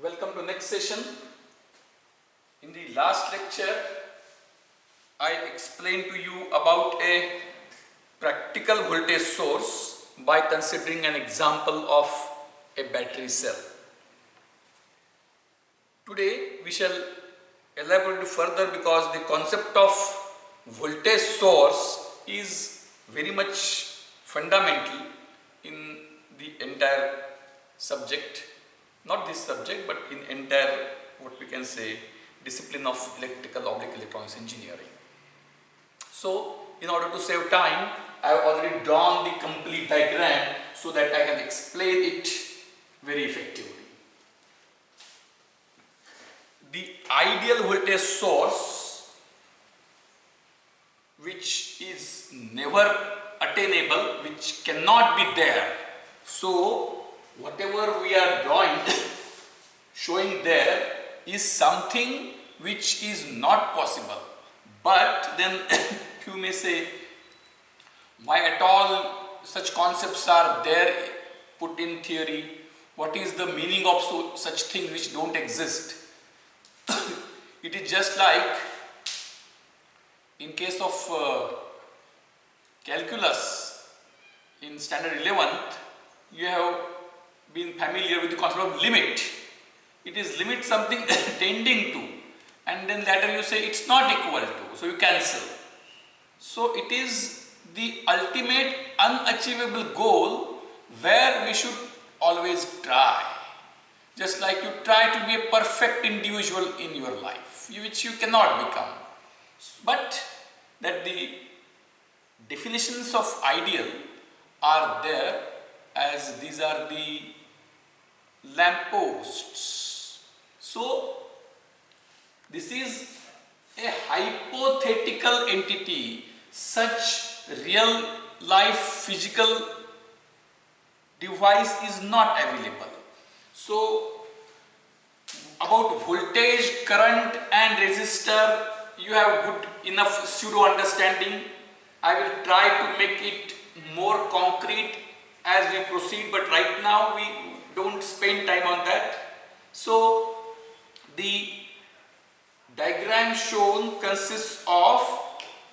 Welcome to next session. In the last lecture, I explained to you about a practical voltage source by considering an example of a battery cell. Today we shall elaborate further because the concept of voltage source is very much fundamental in the entire subject, not this subject but in entire what we can say discipline of electronics engineering. So in order to save time, I have already drawn the complete diagram so that I can explain it very effectively. The ideal voltage source, which is never attainable, which cannot be there. So whatever we are drawing, showing there is something which is not possible. But then you may say, why at all such concepts are there put in theory? What is the meaning of such things which don't exist? It is just like in case of calculus in standard 11th, you have been familiar with the concept of limit. It is limit something tending to, and then later you say it's not equal to, so you cancel. So it is the ultimate unachievable goal where we should always try. Just like you try to be a perfect individual in your life, which you cannot become. But that the definitions of ideal are there, as these are the lampposts. So this is a hypothetical entity. Such real life physical device is not available. So about voltage, current and resistor, you have good enough pseudo understanding. I will try to make it more concrete as we proceed, but right now we don't spend time on that. So the diagram shown consists of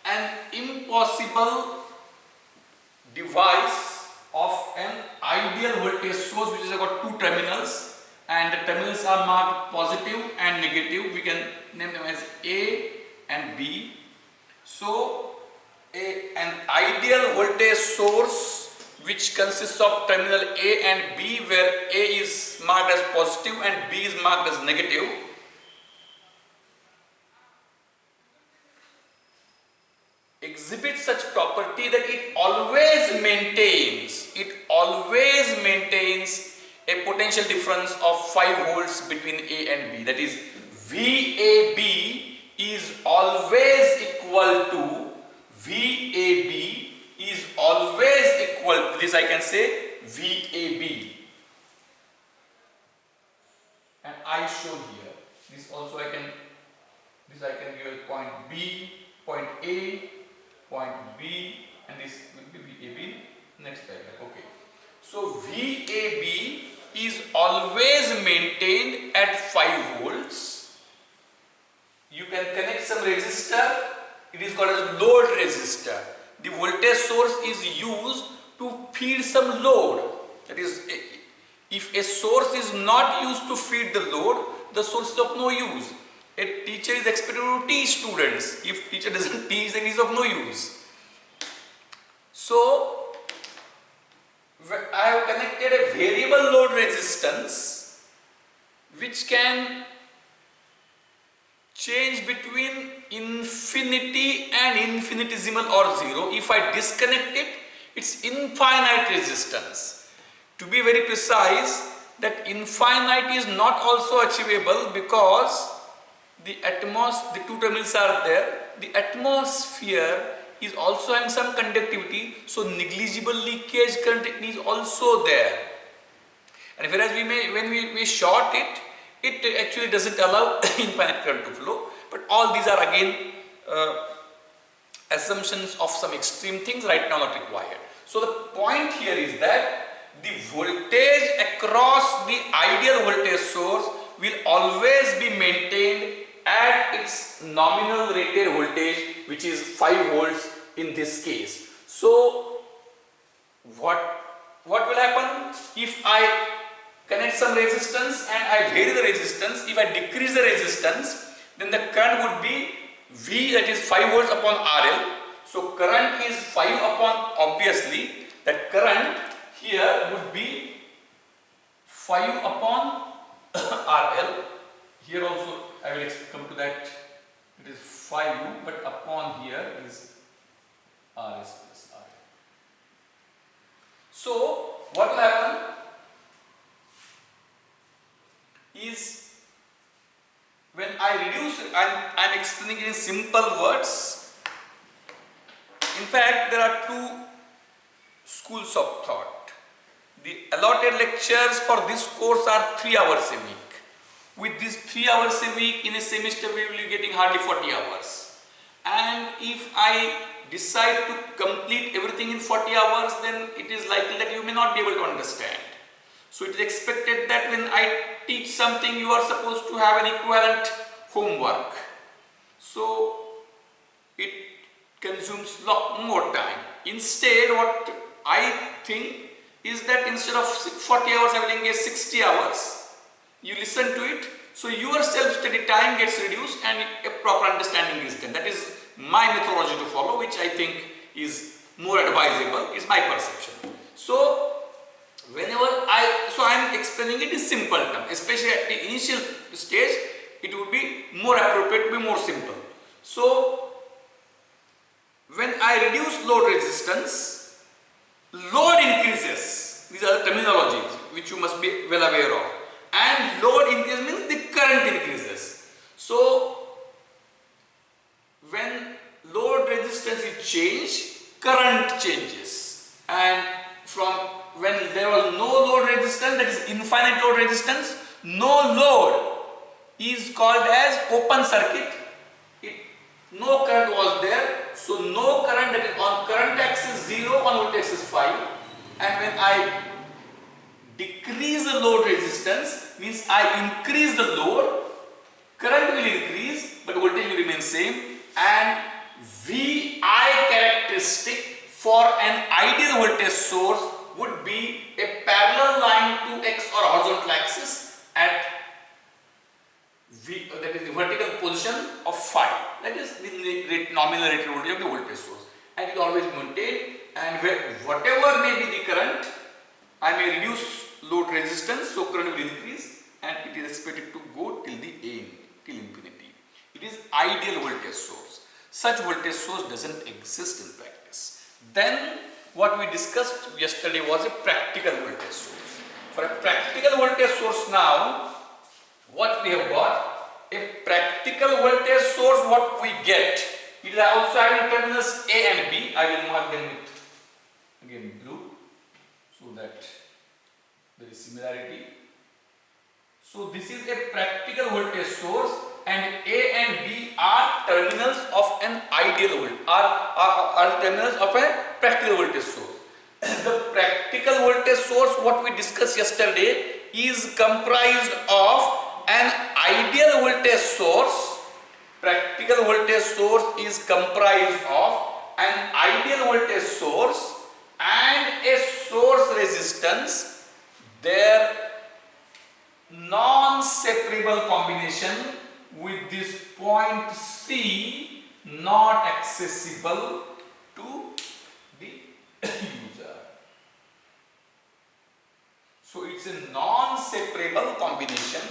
an impossible device of an ideal voltage source which has got two terminals, and the terminals are marked positive and negative. We can name them as A and B. So an ideal voltage source which consists of terminal A and B, where A is marked as positive and B is marked as negative, exhibits such property that it always maintains a potential difference of 5 volts between A and B. That is, VAB is always equal to this I can say VAB, and I show here. This also I can give a point B, point A, point B, and this will be VAB. Next diagram. Okay. So VAB is always maintained at 5 volts. You can connect some resistor. It is called as load resistor. The voltage source is used to feed some load. That is, if a source is not used to feed the load, the source is of no use. A teacher is expected to teach students. If teacher doesn't teach, then it is of no use. So I have connected a variable load resistance which can change between infinity and infinitesimal or zero. If I disconnect it, it's infinite resistance. To be very precise, that infinite is not also achievable because the two terminals are there. The atmosphere is also having some conductivity, so negligible leakage current is also there. And whereas when we short it, it actually doesn't allow infinite current to flow. But all these are again assumptions of some extreme things right now not required. So the point here is that the voltage across the ideal voltage source will always be maintained at its nominal rated voltage, which is 5 volts in this case. So what will happen if I connect some resistance and I vary the resistance? If I decrease the resistance, then the current would be V, that is 5 volts upon RL. So current is 5 upon, obviously that current here would be 5 upon RL. Here also I will come to that, it is 5, but upon here is RS plus RL. So what will happen is, when I reduce, I am explaining it in simple words. In fact, there are two schools of thought. The allotted lectures for this course are 3 hours a week. With these 3 hours a week in a semester, we will be getting hardly 40 hours. And if I decide to complete everything in 40 hours, then it is likely that you may not be able to understand. So it is expected that when I teach something, you are supposed to have an equivalent homework. So it consumes lot more time. Instead, what I think is that instead of 40 hours, I will engage 60 hours. You listen to it, so your self-study time gets reduced and a proper understanding is done. That is my methodology to follow, which I think is more advisable, is my perception. So I am explaining it in simple terms, especially at the initial stage, it would be more appropriate to be more simple. So when I reduce load resistance, load increases. These are the terminologies which you must be well aware of. And load increase means the current increases. So when load resistance is changed, current changes. And from when there was no load resistance, that is infinite load resistance, no load is called as open circuit. No current was there, so no current, that is on current axis 0, on voltage axis 5. And when I decrease the load resistance, means I increase the load, current will increase but voltage will remain same, and VI characteristic for an ideal voltage source would be a parallel line to X or horizontal axis at V, that is the vertical position of phi. That is the nominal rated voltage of the voltage source, and it will always maintain. And whatever may be the current, I may reduce load resistance, so current will increase, and it is expected to go till the end, till infinity. It is ideal voltage source. Such voltage source doesn't exist in practice. Then what we discussed yesterday was a practical voltage source. For a practical voltage source now, what we have got, a practical voltage source, what we get, it is also having terminals A and B. I will mark them with again blue, so that there is similarity. So this is a practical voltage source, and A and B are terminals of an ideal voltage, are terminals of a practical voltage source. The practical voltage source, what we discussed yesterday, is comprised of an ideal voltage source. Practical voltage source is comprised of an ideal voltage source and a source resistance. Their non-separable combination with this point C not accessible to the user. So it's a non-separable combination.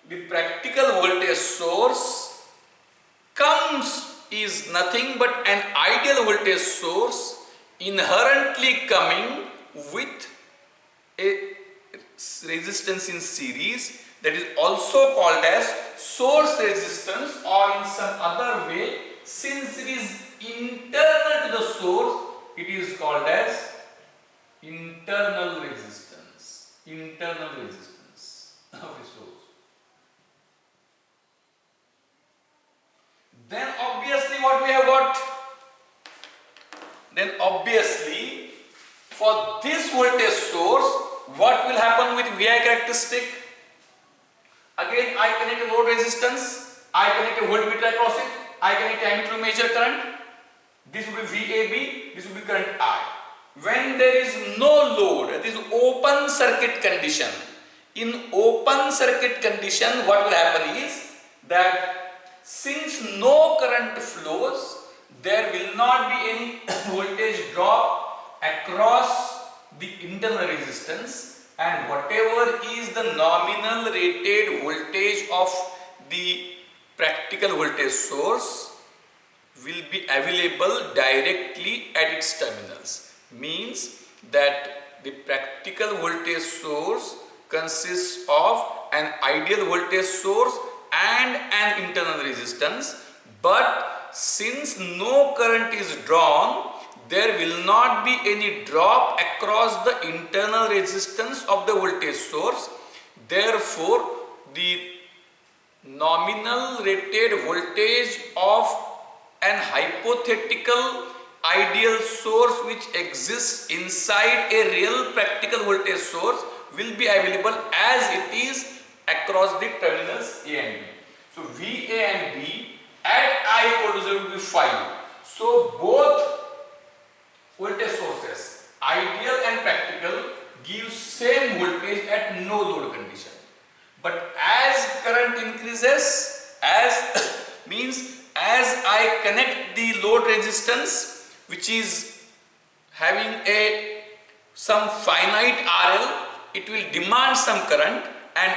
The practical voltage source is nothing but an ideal voltage source inherently coming with a resistance in series, that is also called as source resistance, or in some other way, since it is internal to the source, it is called as internal resistance. Internal resistance of a source. Then obviously what we have got? Then obviously for this voltage source, what will happen with VI characteristic? Again I connect a load resistance, I connect a voltmeter across it, I connect an ammeter to measure current. This will be VAB, this will be current I. When there is no load, it is open circuit condition. In open circuit condition, what will happen is that since no current flows, there will not be any voltage drop across the internal resistance, and whatever is the nominal rated voltage of the practical voltage source will be available directly at its terminals. Means that the practical voltage source consists of an ideal voltage source and an internal resistance, but since no current is drawn, there will not be any drop across the internal resistance of the voltage source. Therefore, the nominal rated voltage of an hypothetical ideal source which exists inside a real practical voltage source will be available as it is across the terminals A and B. So VA and B at I equal to 0 will be 5. So both voltage sources, ideal and practical, give same voltage at no load condition. But as current increases, as means as I connect the load resistance which is having some finite RL, it will demand some current, and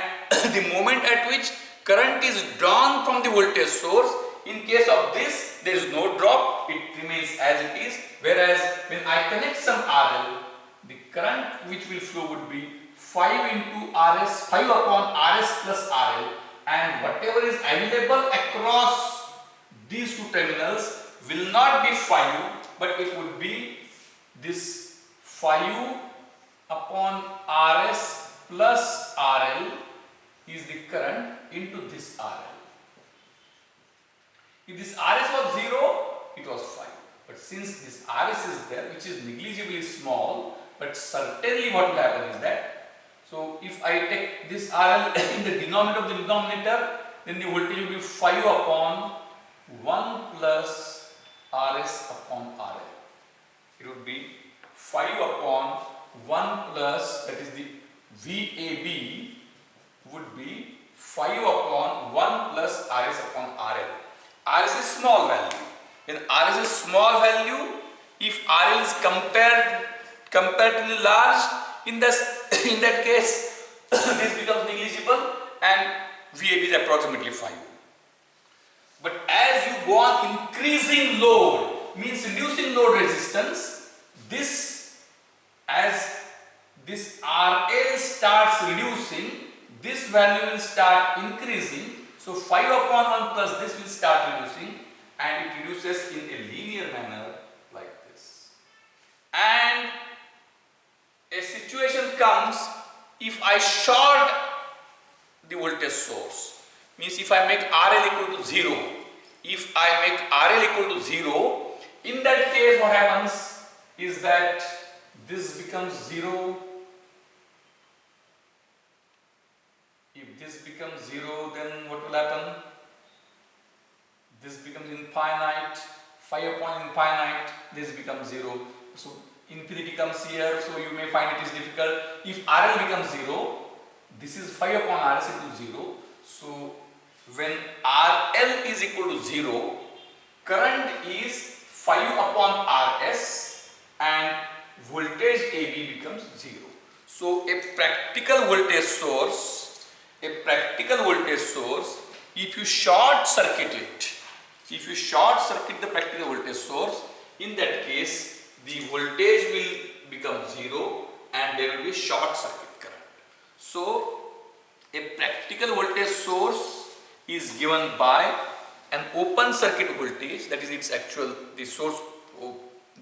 the moment at which current is drawn from the voltage source, in case of this there is no drop, it remains as it is, whereas when I connect some RL, the current which will flow would be 5 into RS, 5 upon RS plus RL, and whatever is available across these two terminals will not be 5, but it would be this 5 upon RS plus RL is the current into this RL. If this RS was 0, it was 5. But since this RS is there, which is negligibly small, but certainly what will happen is that, so if I take this RL in the denominator of the denominator, then the voltage will be 5 upon 1 plus RS upon RL. It would be 5 upon 1 plus, that is the VAB would be 5 upon 1 plus RS upon RL. RS is small value. When RS is small value, if RL is comparatively large, in that case this becomes negligible and VAB is approximately 5. But as you go on increasing load, means reducing load resistance, as this RL starts reducing, this value will start increasing. So 5 upon 1 plus this will start reducing, and it reduces in a linear manner like this. And a situation comes if I short the voltage source, means if I make RL equal to 0, if I make RL equal to 0, in that case what happens is that this becomes 0. If this becomes 0, then what will happen? This becomes infinite, 5 upon infinite, this becomes 0. So infinity comes here, so you may find it is difficult. If RL becomes 0, this is 5 upon RS equal to 0. So when RL is equal to 0, current is 5 upon RS and voltage AB becomes 0. So a practical voltage source, if you short circuit it, if you short circuit the practical voltage source, in that case the voltage will become 0 and there will be short circuit current. So a practical voltage source is given by an open circuit voltage, that is its actual, the source,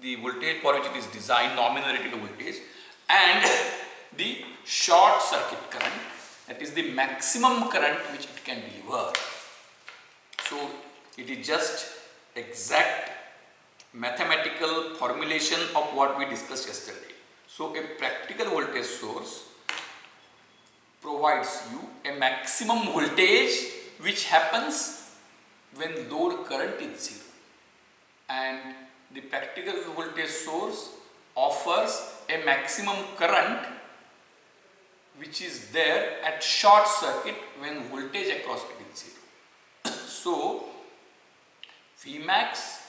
the voltage for which it is designed, nominal rated voltage, and the short circuit current, that is the maximum current which it can deliver. So it is just exact mathematical formulation of what we discussed yesterday. So a practical voltage source provides you a maximum voltage which happens when load current is 0, and the practical voltage source offers a maximum current which is there at short circuit when voltage across it is 0. So Vmax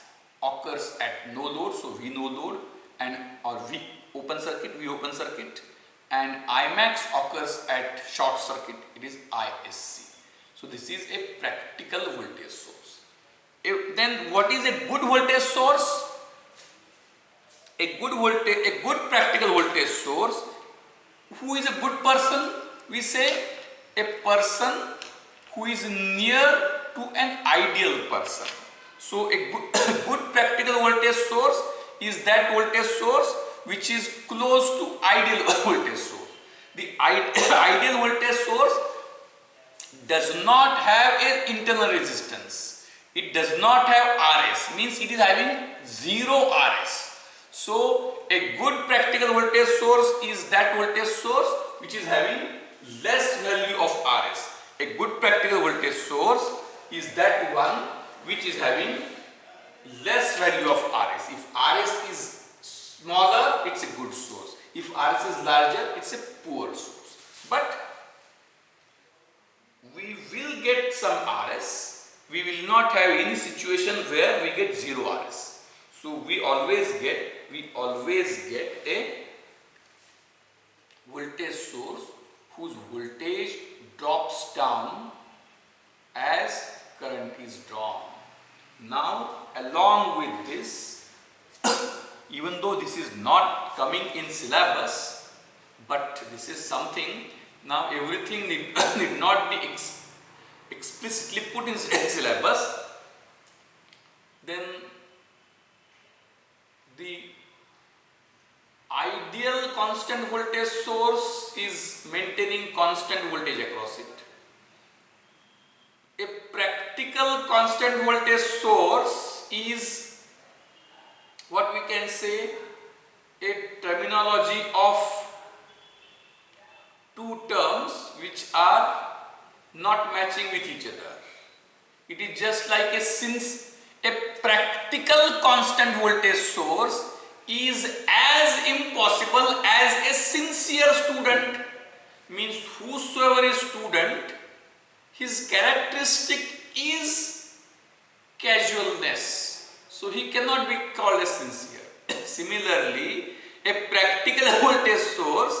occurs at no load, so V no load, and or V open circuit, and Imax occurs at short circuit, it is ISC. So this is a practical voltage source. Then what is a good voltage source? A good practical voltage source. Who is a good person? We say a person who is near to an ideal person. So a good practical voltage source is that voltage source which is close to ideal voltage source. The ideal voltage source does not have an internal resistance. It does not have RS, means it is having 0 RS. So a good practical voltage source is that voltage source which is having less value of RS. A good practical voltage source is that one which is having less value of RS. If RS is smaller, it's a good source. If RS is larger, it's a poor source. But we will get some RS. We will not have any situation where we get 0 RS. So we always get a voltage source whose voltage drops down as current is drawn. Now along with this, even though this is not coming in syllabus, but this is something, now everything need not be explicitly put in syllabus, then the ideal constant voltage source is maintaining constant voltage across it. A practical constant voltage source is what we can say a terminology of two terms which are not matching with each other. It is just like a practical constant voltage source is as impossible as a sincere student, means whosoever is student, his characteristic is casualness, so he cannot be called as sincere. Similarly, a practical voltage source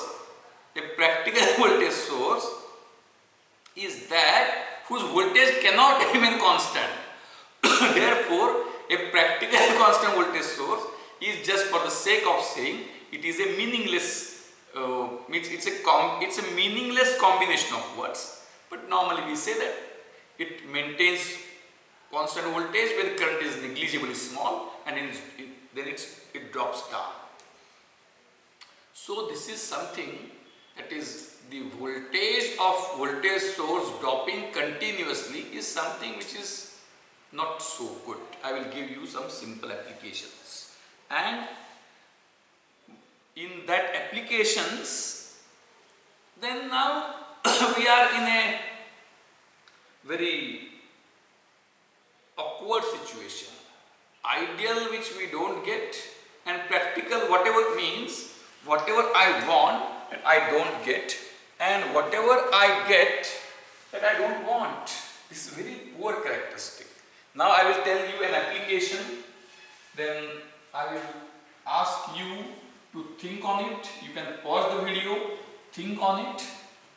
is that whose voltage cannot remain constant. Therefore, a practical constant voltage source is just for the sake of saying it is a meaningless, it's a meaningless combination of words. But normally we say that it maintains constant voltage when current is negligibly small, and then it drops down. So this is something, that is the voltage of voltage source dropping continuously is something which is not so good. I will give you some simple applications, and in that applications, then now we are in a very awkward situation. Ideal which we don't get, and practical whatever it means, whatever I want that I don't get, and whatever I get that I don't want. This is very poor characteristic. Now I will tell you an application, then I will ask you to think on it. You can pause the video, think on it,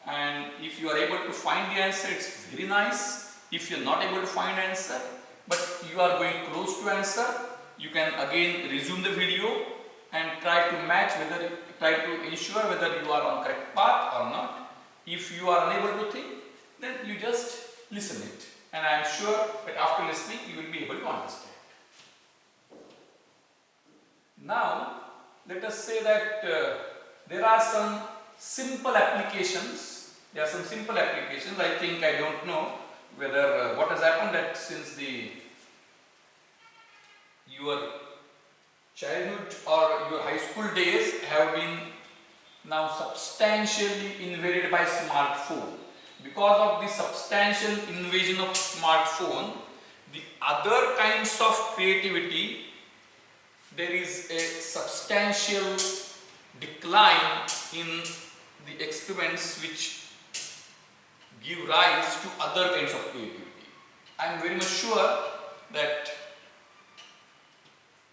and if you are able to find the answer, it's very nice. If you are not able to find answer, but you are going close to answer, you can again resume the video and try to ensure whether you are on correct path or not. If you are unable to think, then you just listen it, and I am sure that after listening you will be able to understand. Now let us say that there are some simple applications. I think, I don't know whether what has happened, that since your childhood or your high school days have been now substantially invaded by smartphone. Because of the substantial invasion of smartphone, the other kinds of creativity, there is a substantial decline in the experiments which give rise to other kinds of creativity. I am very much sure that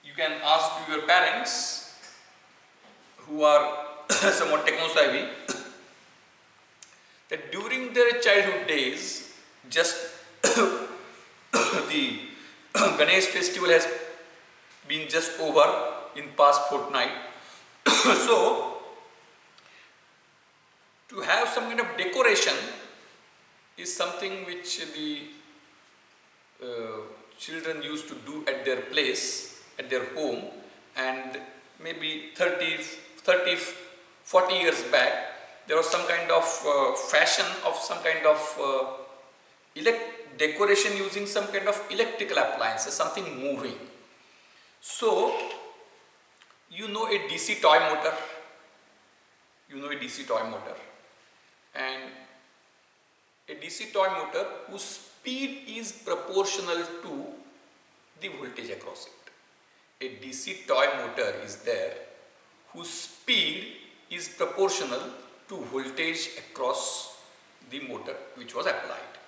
you can ask your parents who are somewhat techno-savvy that during their childhood days, just the Ganesh festival has been just over in past fortnight. So, to have some kind of decoration is something which the children used to do at their place, at their home, and maybe 30, 40 years back, there was some kind of fashion of some kind of decoration using some kind of electrical appliances, something moving. So, you know a DC toy motor, and a DC toy motor whose speed is proportional to the voltage across it. A DC toy motor is there whose speed is proportional to voltage across the motor which was applied.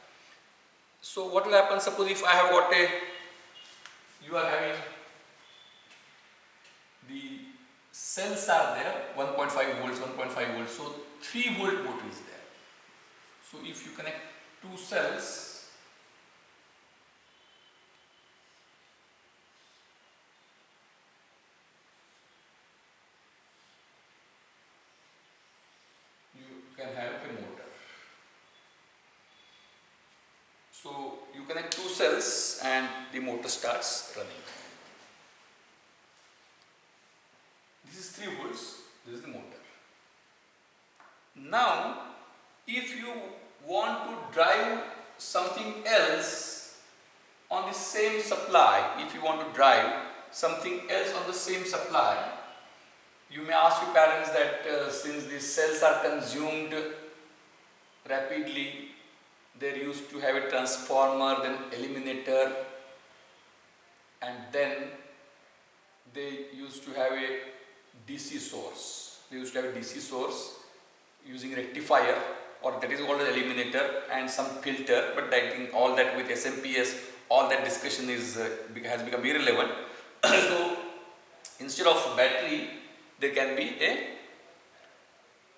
So what will happen, suppose if I have got you are having the cells are there, 1.5 volts, 1.5 volts, so 3 volt motor is there. So if you connect two cells, you can have a motor. So you connect two cells and the motor starts running. This is 3 volts, this is the motor. Now, if you want to drive something else on the same supply, you may ask your parents that since these cells are consumed rapidly, they used to have a transformer, then eliminator, and then they used to have a DC source. They used to have a DC source using rectifier, or that is called an eliminator, and some filter, but I think all that with SMPS, all that discussion is has become irrelevant. So instead of battery, there can be a,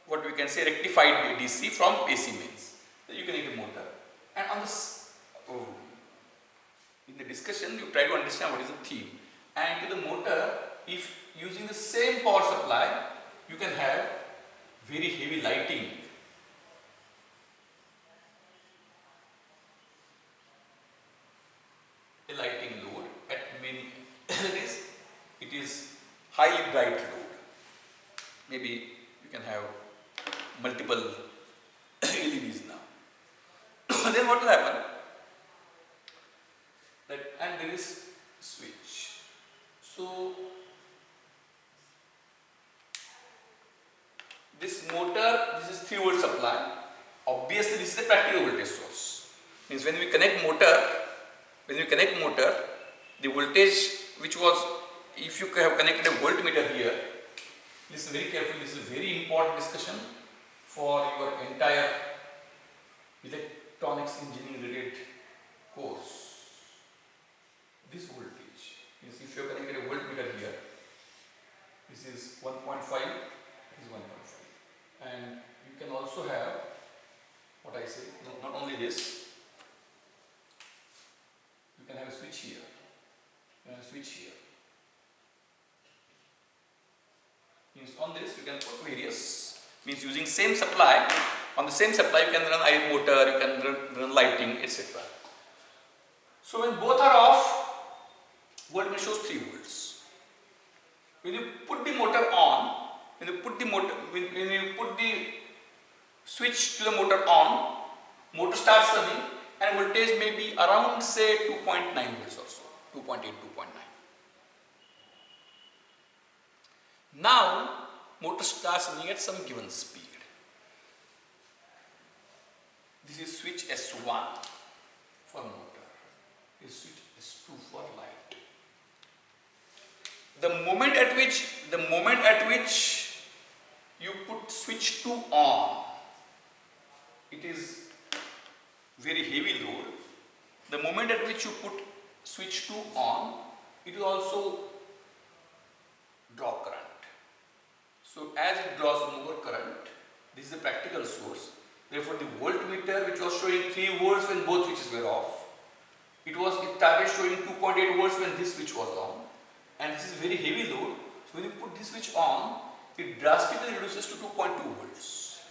what we can say, rectified DC from AC mains. So you can make a motor, and on this, in the discussion you try to understand what is the theme, and to the motor, if using the same power supply, you can have very heavy lighting. A lighting load at many, it is highly bright load. Maybe you can have multiple LEDs now. Then what will happen? And there is switch. So this motor, this is 3 volt supply. Obviously, this is a practical voltage source. Means when we connect motor, the voltage which was, if you have connected a voltmeter here, listen very carefully. This is a very important discussion for your entire electronics engineering related course. This voltage means if you have connected a voltmeter here, this is 1.5, this is 1.5, and you can also have what I say, not only this, you can have a switch here, means on this you can put various, means using same supply, on the same supply you can run iron motor, you can run lighting, etc. So when both are off, voltmeter shows 3 volts. When you put the motor on, when you put the switch to the motor on, motor starts running, and voltage may be around say 2.9 volts or so, 2.8, 2.9. Now motor starts running at some given speed. This is switch S1 for motor. This is switch S2 for light. The moment at which you put switch 2 on, it is very heavy load. The moment at which you put switch 2 on, it will also draw current. So as it draws more current, this is the practical source. Therefore the voltmeter, which was showing 3 volts when both switches were off, it started showing 2.8 volts when this switch was on. And this is very heavy load. So when you put this switch on, it drastically reduces to 2.2 volts.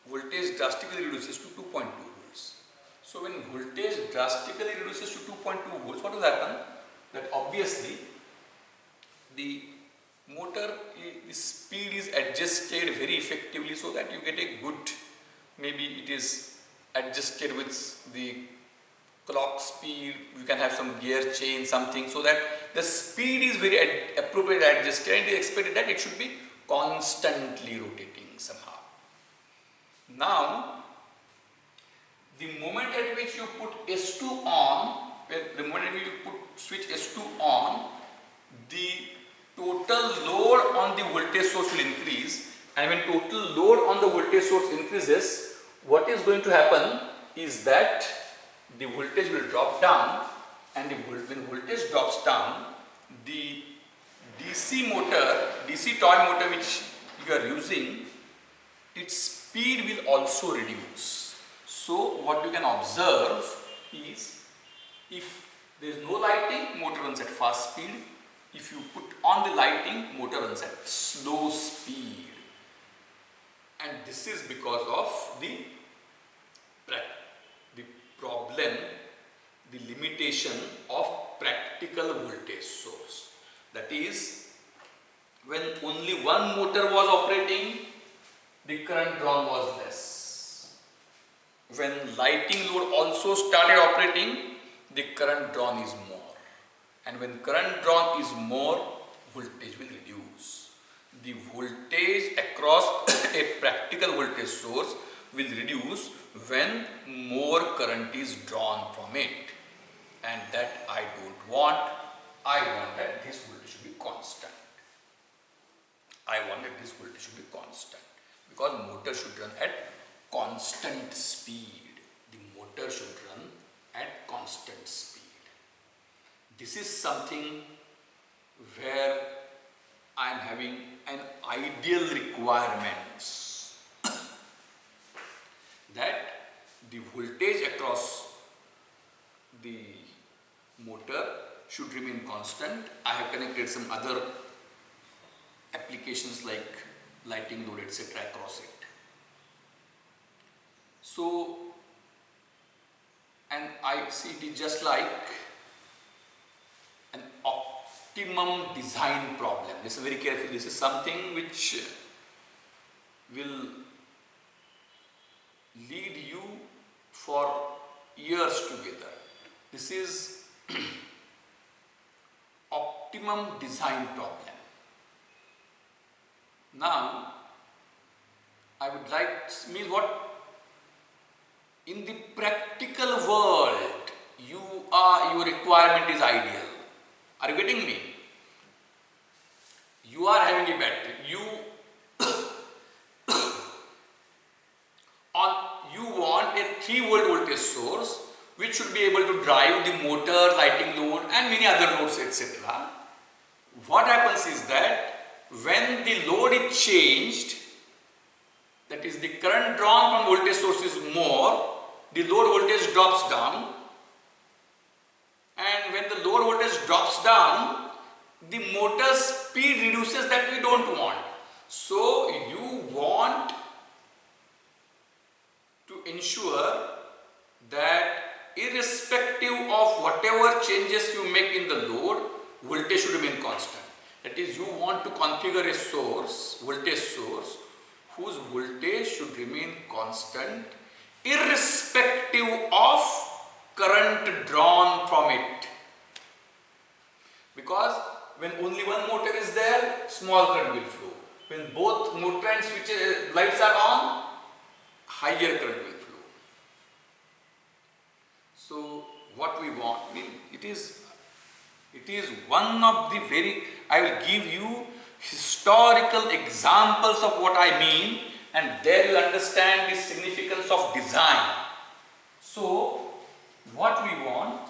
Voltage drastically reduces to 2.2 volts. So when voltage drastically reduces to 2.2 volts, what will happen? That obviously the motor, the speed is adjusted very effectively so that you get a good, maybe it is adjusted with the clock speed, you can have some gear change, something, so that the speed is very appropriately adjusted, and it is expected that it should be constantly rotating somehow. Now, the moment at which you put S2 on, the moment at which you put switch S2 on, the total load on the voltage source will increase, and when total load on the voltage source increases, what is going to happen is that the voltage will drop down, and when voltage drops down, the DC motor, DC toy motor which you are using, its speed will also reduce. So what you can observe is, if there is no lighting, motor runs at fast speed. If you put on the lighting, motor runs at slow speed. And this is because of the problem, the limitation of practical voltage source. That is, when only one motor was operating, the current drawn was less. When lighting load also started operating, the current drawn is more. And when current drawn is more, voltage will reduce. The voltage across a practical voltage source will reduce when more current is drawn from it. And that I don't want. I want that this voltage should be constant. I want that this voltage should be constant. Because motor should run at constant speed. The motor should run at constant speed. This is something where I am having an ideal requirement that the voltage across the motor should remain constant. I have connected some other applications like lighting load, etc. across it. So, and I see it is just like an optimum design problem. Listen very carefully. This is something which will lead you for years together. This is optimum design problem. Now, I would like to mean what in the practical world your requirement is ideal. Are you getting me? You are having a battery. You want a 3-volt voltage source which should be able to drive the motor, lighting load and many other loads, etc. What happens is that when the load is changed, that is the current drawn from voltage source is more, the load voltage drops down, and when the load voltage drops down, the motor speed reduces, that we don't want. So you want to ensure that irrespective of whatever changes you make in the load, voltage should remain constant. That is, you want to configure a source, voltage source, whose voltage should remain constant irrespective of current drawn from it. Because When only one motor is there, small current will flow. When both motor and switch lights are on, higher current will flow. So what we want, it is one of the very, I will give you historical examples of what I mean, and there you understand the significance of design. So what we want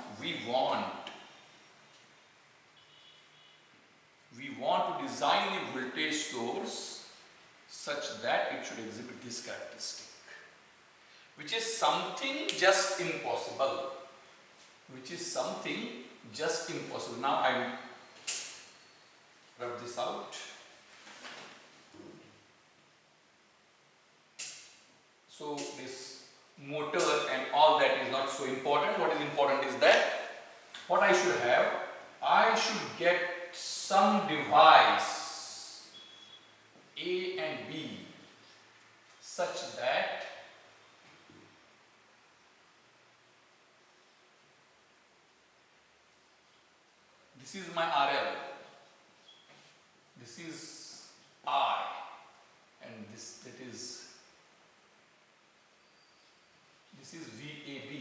to design a voltage source such that it should exhibit this characteristic, which is something just impossible. Now I will rub this out. So this motor and all that is not so important. What is important is that what I should have, I should get some device A and B such that this is my RL, this is I, and this is VAB,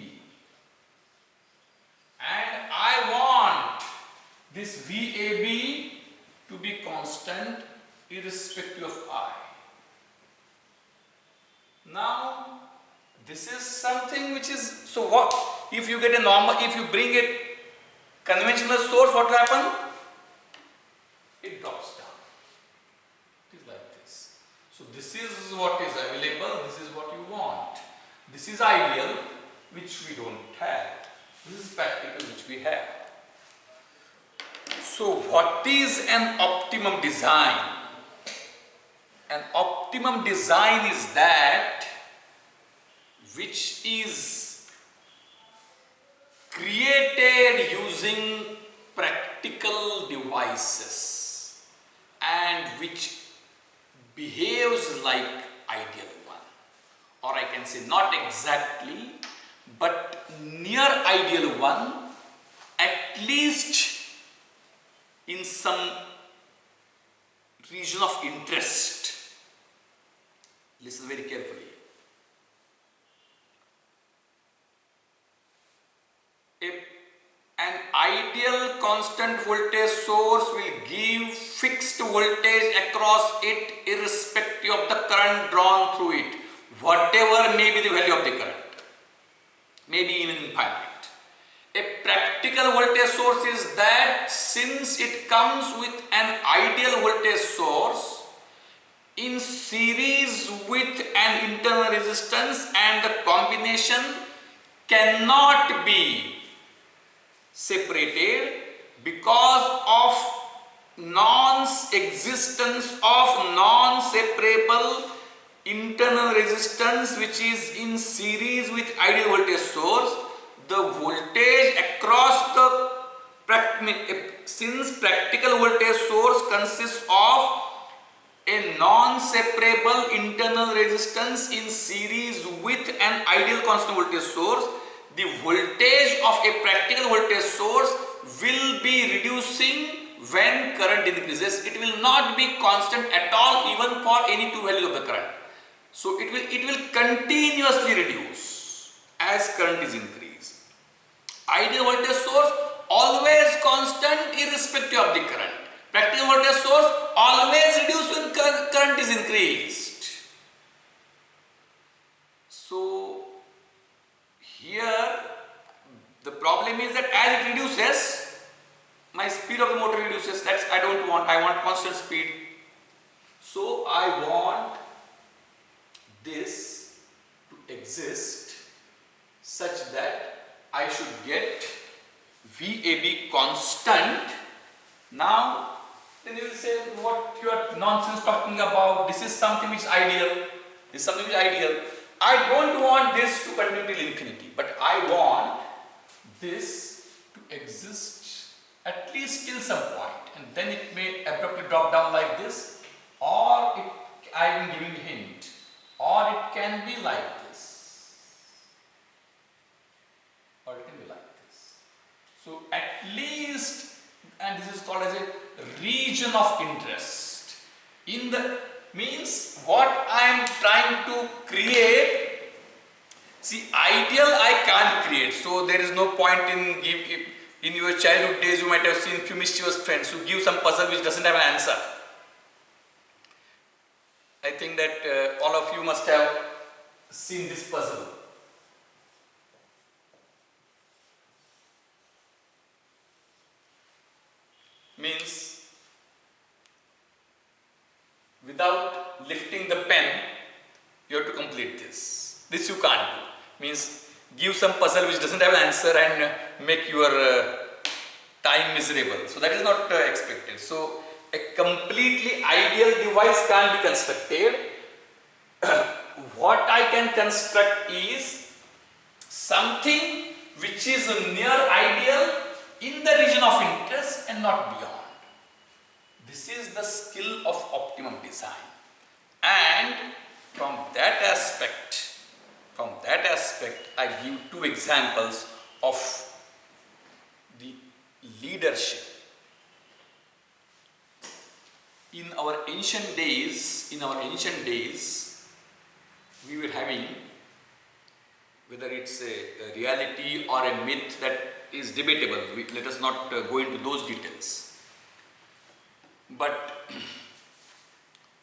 and I want this VAB to be constant irrespective of I. Now this is something which is, so what if you get a normal, if you bring a conventional source, what will happen? It drops down. It is like this. So this is what is available, this is what you want. This is ideal, which we don't have. This is practical, which we have. So what is an optimum design? An optimum design is that which is created using practical devices and which behaves like ideal one, or I can say not exactly but near ideal one, at least in some region of interest. Listen very carefully. An ideal constant voltage source will give fixed voltage across it irrespective of the current drawn through it, whatever may be the value of the current, maybe even infinite. A practical voltage source is that since it comes with an ideal voltage source in series with an internal resistance, and the combination cannot be separated because of non-existence of non-separable internal resistance which is in series with ideal voltage source, the voltage across the since practical voltage source consists of a non-separable internal resistance in series with an ideal constant voltage source, the voltage of a practical voltage source will be reducing when current increases. It will not be constant at all even for any two values of the current. So it will continuously reduce as current is increased. Ideal voltage source always constant irrespective of the current. Practical voltage source always reduce when current is increased. So here the problem is that as it reduces, my speed of the motor reduces. That's I don't want. I want constant speed. So I want this to exist such that I should get VAB constant. Now then you will say, what you are nonsense talking about? This is something which is ideal. This is something which is ideal. I don't want this to continue till infinity, but I want this to exist at least till some point, and then it may abruptly drop down like this, or I am giving a hint, or it can be like this, or it can be like this. So at least and this is called as a region of interest. In the means what I am trying to create. See, ideal I can't create, so there is no point in in your childhood days you might have seen few mischievous friends who give some puzzle which doesn't have an answer. I think that all of you must have seen this puzzle. Means without lifting the pen you have to complete this. This you can't do. Means give some puzzle which doesn't have an answer and make your time miserable. So that is not expected. So a completely ideal device can't be constructed. What I can construct is something which is near ideal in the region of interest and not beyond. This is the skill of optimum design. And from that aspect, I give two examples of the leadership. In our ancient days, we were having, whether it's a reality or a myth, that is debatable. Let us not go into those details. But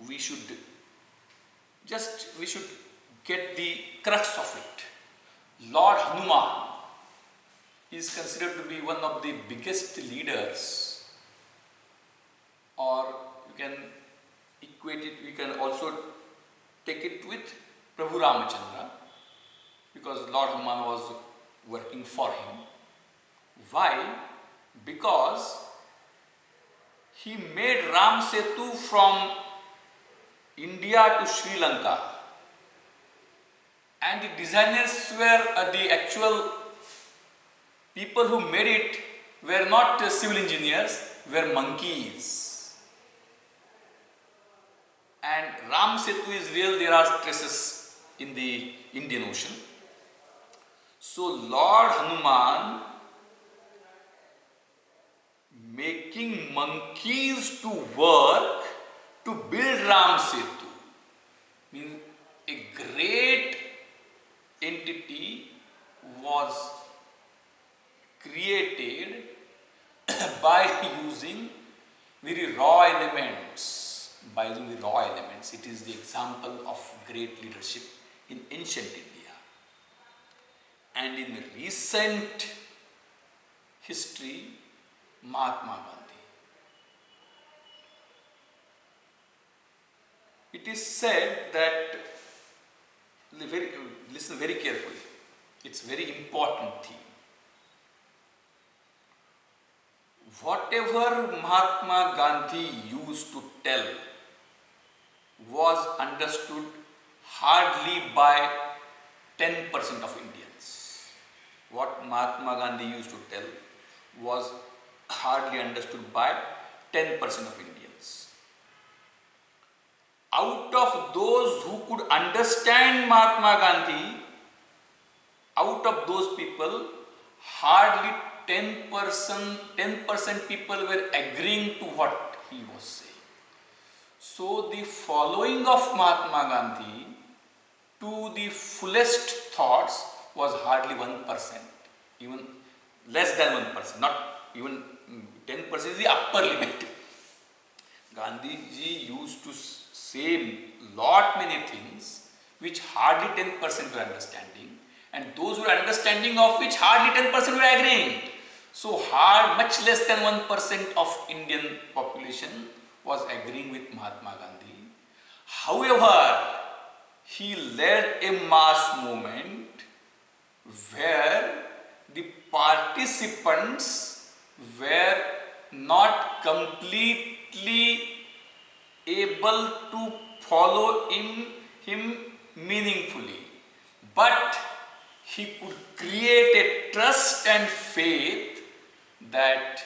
we should get the crux of it. Lord Hanuman is considered to be one of the biggest leaders, or you can equate it, we can also take it with Prabhu Ramachandra, because Lord Hanuman was working for him. Why? Because he made Ram Setu from India to Sri Lanka, and the designers were the actual people who made it were not civil engineers, were monkeys. And Ram Setu is real, there are traces in the Indian Ocean. So Lord Hanuman making monkeys to work to build Ram Setu means a great entity was created by using very raw elements. It is the example of great leadership in ancient India. And in recent history, Mahatma Gandhi. It is said that, listen very carefully, it's very important theme. Whatever Mahatma Gandhi used to tell was understood hardly by 10% of Indians. What Mahatma Gandhi used to tell was hardly understood by 10% of Indians. Out of those who could understand Mahatma Gandhi, out of those people, hardly 10% people were agreeing to what he was saying. So the following of Mahatma Gandhi to the fullest thoughts was hardly 1%, even less than 1%, not even 10% is the upper limit. Gandhi ji used to say lot many things which hardly 10% were understanding, and those who were understanding of which hardly 10% were agreeing. So much less than 1% of Indian population was agreeing with Mahatma Gandhi. However, he led a mass movement where the participants were not completely able to follow him meaningfully, but he could create a trust and faith that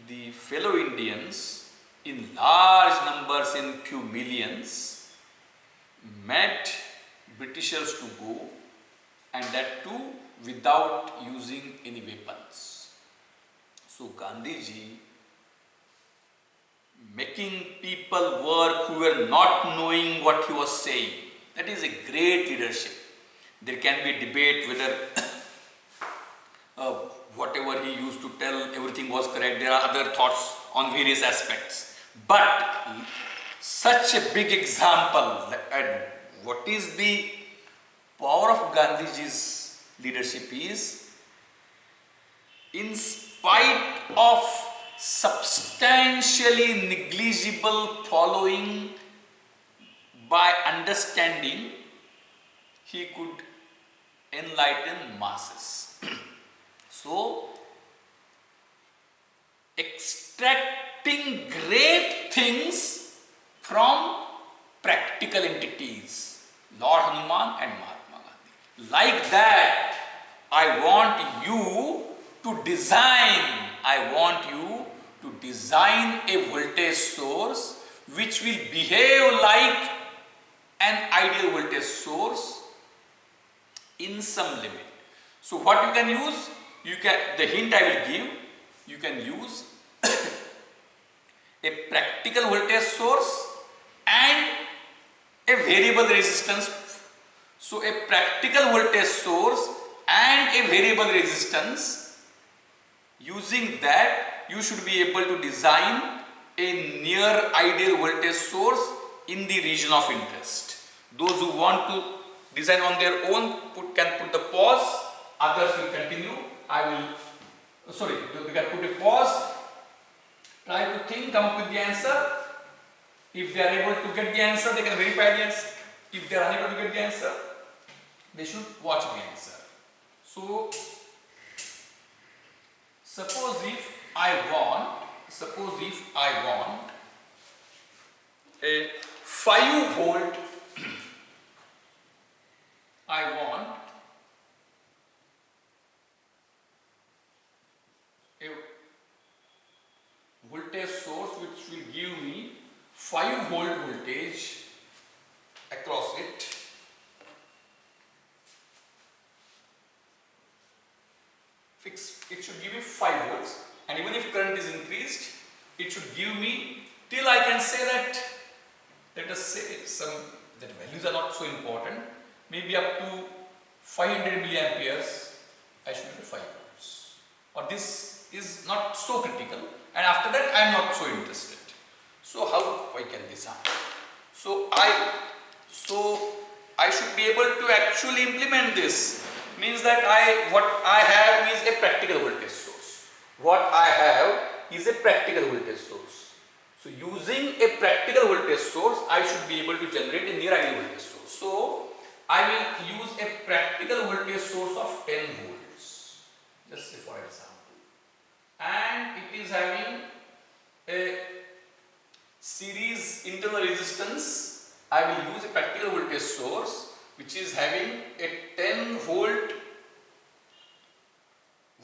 the fellow Indians in large numbers, in few millions, met Britishers to go, and that too without using any weapons. So Gandhiji making people work who were not knowing what he was saying. That is a great leadership. There can be debate whether whatever he used to tell, everything was correct. There are other thoughts on various aspects. But such a big example, and what is the power of Gandhiji's leadership is, in spite of substantially negligible following, by understanding, he could enlighten masses. So, extracting great things from practical entities, Lord Hanuman and Mahatma Gandhi. Like that, I want you to design a voltage source which will behave like an ideal voltage source in some limit. So what you can use, the hint I will give, you can use a practical voltage source and a variable resistance. So a practical voltage source and a variable resistance, using that you should be able to design a near ideal voltage source in the region of interest. Those who want to design on their own can put the pause, others will continue. We can put a pause, try to think, come up with the answer. If they are able to get the answer, they can verify the answer. If they are unable to get the answer, they should watch the answer. So, suppose if I want a 5 volt, I want a voltage source which will give me 5 volt voltage across it. It should give me 5 volts, and even if current is increased, it should give me, till I can say that, let us say that values are not so important, maybe up to 500 milliamperes, I should get 5 volts. Or this is not so critical, and after that I am not so interested. So how I can design? So I should be able to actually implement this. Means that what I have is a practical voltage source. So using a practical voltage source, I should be able to generate a near ideal voltage source. So I will use a practical voltage source of 10 volts, just say for example, and it is having a series internal resistance. I will use a practical voltage source which is having a 10 volt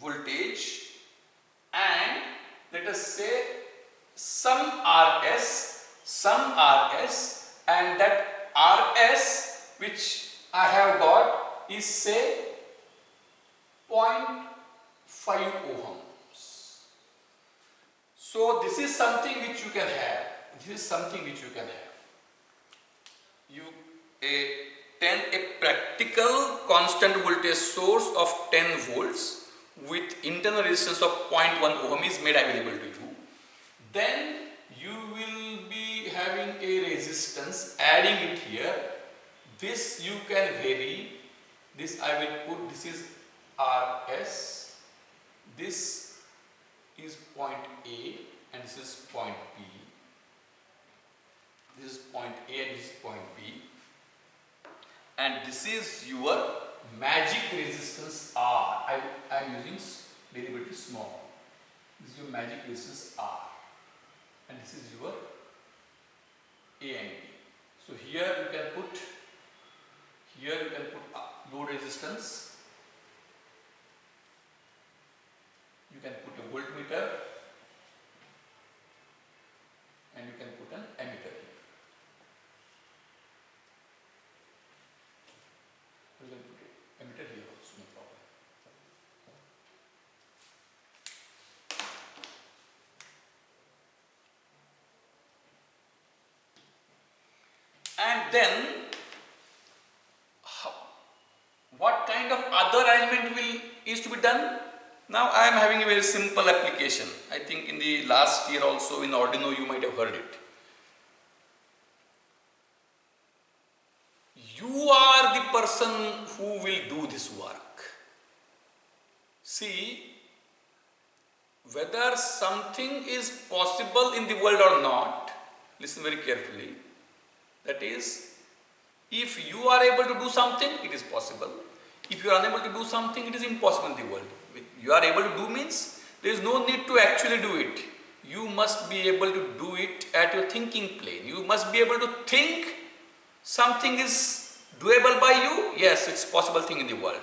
voltage, and let us say some RS, and that RS which I have got is say 0.5 ohms. So this is something which you can have. A practical constant voltage source of 10 volts with internal resistance of 0.1 ohm is made available to you. Then you will be having a resistance, adding it here. This you can vary. This I will put, this is RS, this is point A and this is point B. This is point A and this is point B. And this is your magic resistance R. I am using deliberately small. This is your magic resistance R. And this is your A and B. So here you can put load resistance. You can put a voltmeter, and you can put an ammeter here. You can put an ammeter here also, no problem. then what kind of other arrangement is to be done? Now I am having a very simple application. I think in the last year also in Arduino you might have heard it. You are the person who will do this work. See, whether something is possible in the world or not, listen very carefully. That is, if you are able to do something, it is possible. If you are unable to do something, it is impossible in the world. You are able to do means there is no need to actually do it. You must be able to do it at your thinking plane. You must be able to think something is doable by you. Yes, it's a possible thing in the world.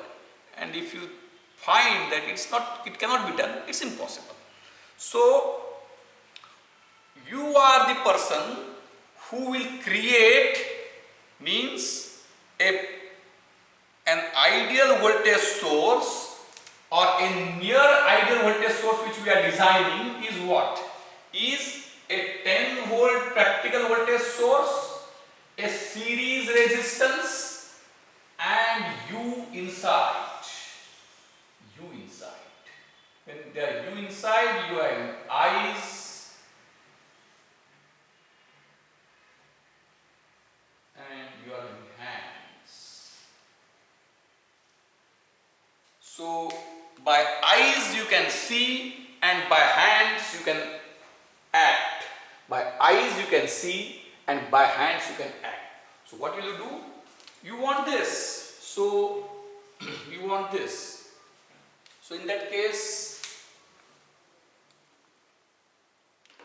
And if you find that it cannot be done, it's impossible. So, you are the person who will create, means an ideal voltage source or a near ideal voltage source which we are designing is what? Is a 10 volt practical voltage source, a series resistance and U inside. When there are U inside, you have eyes and you are having hands. So by eyes you can see and by hands you can act. By eyes you can see and by hands you can act. So what will you do? You want this. So you want this. So in that case,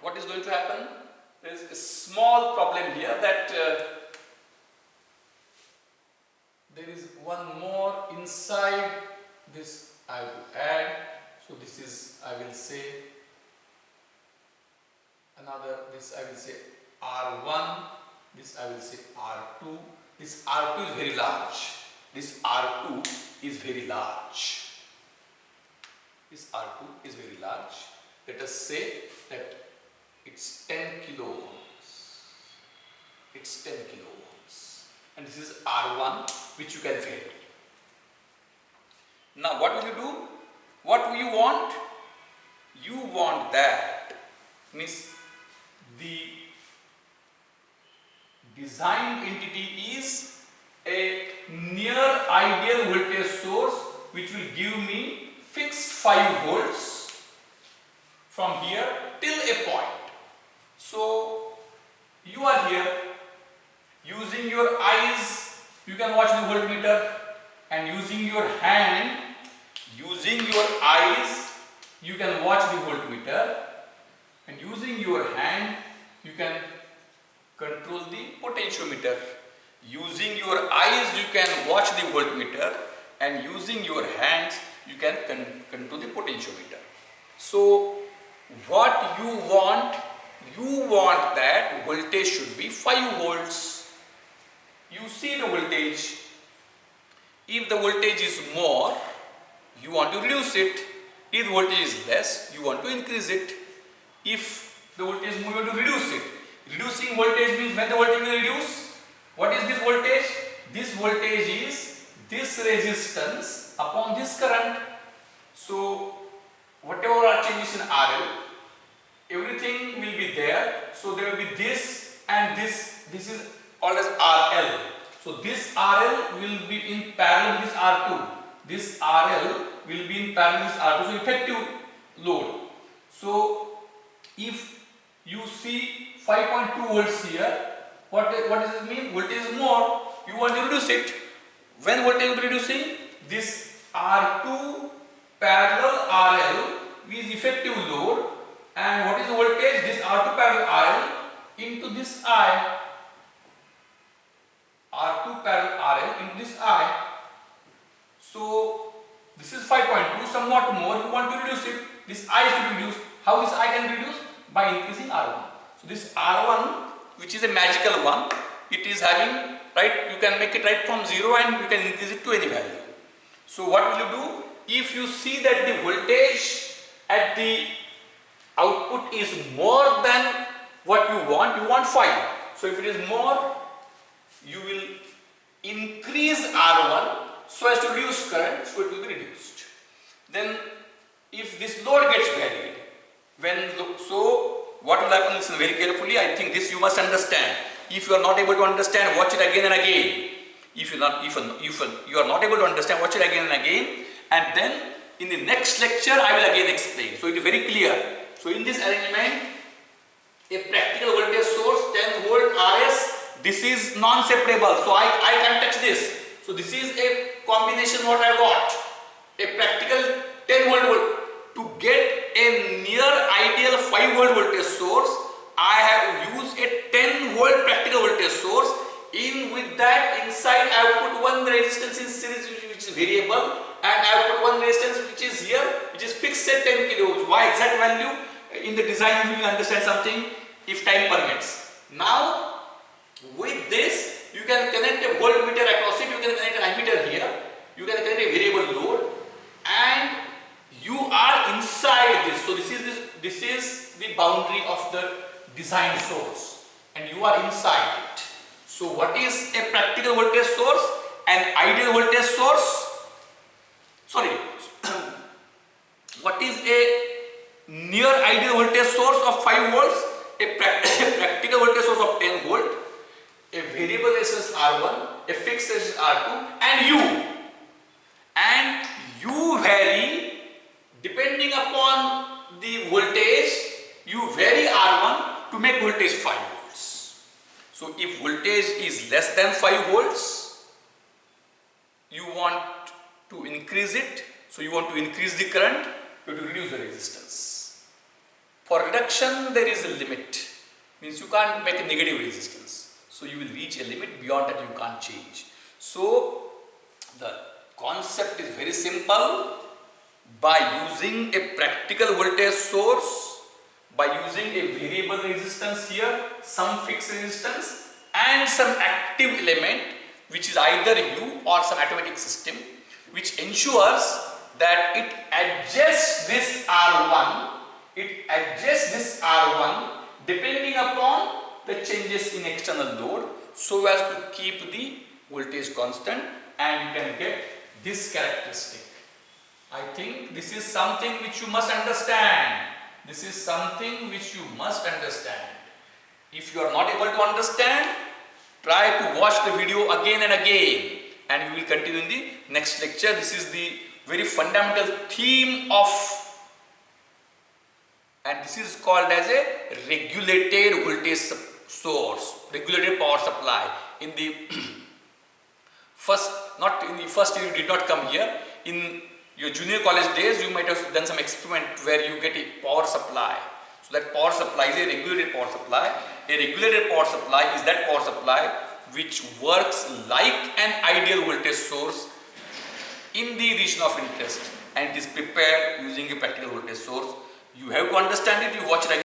what is going to happen? There is a small problem here that there is one more inside this I will add. So this is, I will say, another, this I will say R1, this I will say R2. This R2 is very large. This R2 is very large. This R2 is very large. Let us say that it's 10 kilo ohms. It's 10 kilo ohms. And this is R1 which you can vary. Now what will you do? What do you want? You want that, means the designed entity is a near ideal voltage source which will give me fixed 5 volts from here till a point. So you are here, using your eyes you can watch the voltmeter, and using your hand, using your eyes you can watch the voltmeter, and using your hand you can control the potentiometer. Using your eyes you can watch the voltmeter, and using your hands you can control the potentiometer. So what you want that voltage should be 5 volts. You see the voltage. If the voltage is more, you want to reduce it. If the voltage is less, you want to increase it. If the voltage is more, you want to reduce it. Reducing voltage means when the voltage will reduce. What is this voltage? This voltage is this resistance upon this current. So whatever are changes in RL, everything will be there. So there will be this and this. This is called as RL. So this RL will be in parallel with this R2. This RL will be in parallel with this R2. So effective load. So if you see 5.2 volts here, what does it mean? Voltage is more. You want to reduce it. When voltage is reducing, this R2 parallel RL is effective load, and what is the voltage? This R2 parallel RL into this I. R2 parallel RL into this I. So this is 5.2, somewhat more. You want to reduce it. This I is to be reduced. How this I can reduce? By increasing R1. So this R1, which is a magical one, it is having, right, you can make it right from 0 and you can increase it to any value. So what will you do? If you see that the voltage at the output is more than what you want 5. So if it is more, you will increase R1 so as to reduce current, so it will be reduced. Then if this load gets varied, so what will happen? Listen very carefully. I think this you must understand. If you are not able to understand, watch it again and again. If you are not able to understand, watch it again and again, and then in the next lecture I will again explain. So it is very clear. So in this arrangement, a practical voltage source 10 volt RS, this is non-separable, so I can't touch this. So this is a combination what I got, a practical 10 volt. To get a near ideal 5 volt voltage source, I have used a 10 volt practical voltage source. In with that, inside I have put one resistance in series which is variable, and I have put one resistance which is here, which is fixed at 10 kilo ohms. Why exact value? In the design you will understand something if time permits. Now with this you can connect a voltmeter across it, you can connect an ammeter here, you can connect a variable load, and you are inside this. So this is the boundary of the design source, and you are inside it. So what is a practical voltage source? An ideal voltage source? Sorry. What is a near ideal voltage source of 5 volts? A practical voltage source of 10 volt, a variable resistance R1, a fixed resistance R2, and you vary depending upon the voltage. You vary R1 to make voltage 5 volts. So if voltage is less than 5 volts, you want to increase it. So you want to increase the current, you have to reduce the resistance. For reduction there is a limit, means you can't make a negative resistance. So you will reach a limit, beyond that you can't change. So the concept is very simple. By using a practical voltage source, by using a variable resistance here, some fixed resistance, and some active element which is either you or some automatic system, which ensures that it adjusts this R1, depending upon the changes in external load, so as to keep the voltage constant, and you can get this characteristic. I think this is something which you must understand. This is something which you must understand. If you are not able to understand, try to watch the video again and again, and we will continue in the next lecture. This is the very fundamental theme of, and this is called as a regulated voltage source, regulated power supply. In the first year you did not come here. In your junior college days, you might have done some experiment where you get a power supply. So that power supply is a regulated power supply. A regulated power supply is that power supply which works like an ideal voltage source in the region of interest, and it is prepared using a practical voltage source. You have to understand it, you watch it again.